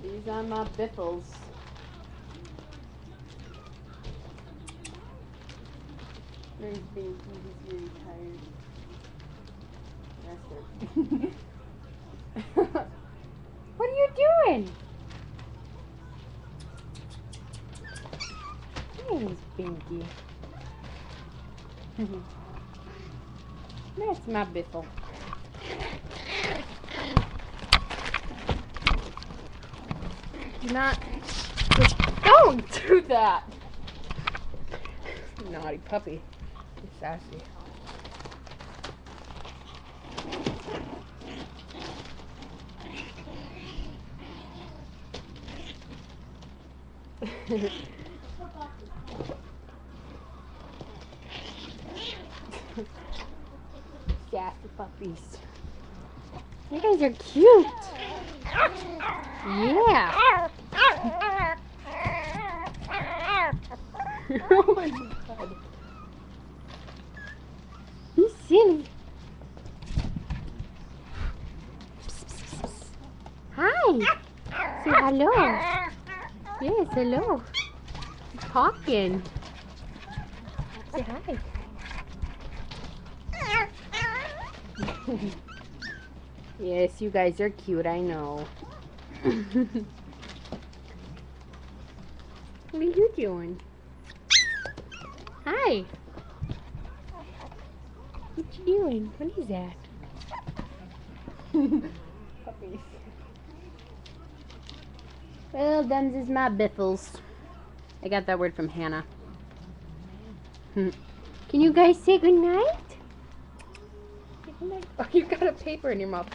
These are my biffles. There's Binky, he's really tired. Rested. What are you doing? There's Binky. That's my biffle. Do not. Don't do that! Naughty puppy. He's sassy. Sassy puppies. You guys are cute. Yeah. Oh my god. He's silly. Hi. Say hello. Yes, hello. He's talking. Say hi. Yes, you guys are cute, I know. What are you doing? Hi. What you doing? What is that? Puppies. Well, them's is my biffles. I got that word from Hannah. Can you guys say goodnight? Oh, you got a paper in your mouth.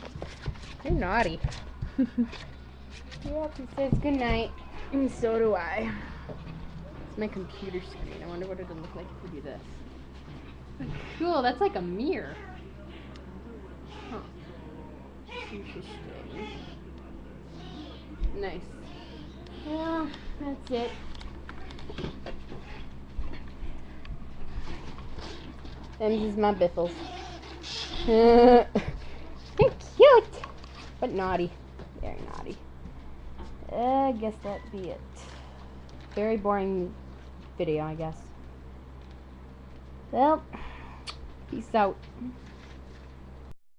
You're naughty. Yep, he says goodnight. And so do I. It's my computer screen. I wonder what it would look like if we do this. Cool, that's like a mirror. Huh. Interesting. Nice. Well, that's it. Them's is my biffles. They're cute, but naughty. Very naughty. I guess that'd be it. Very boring video, I guess. Well, peace out.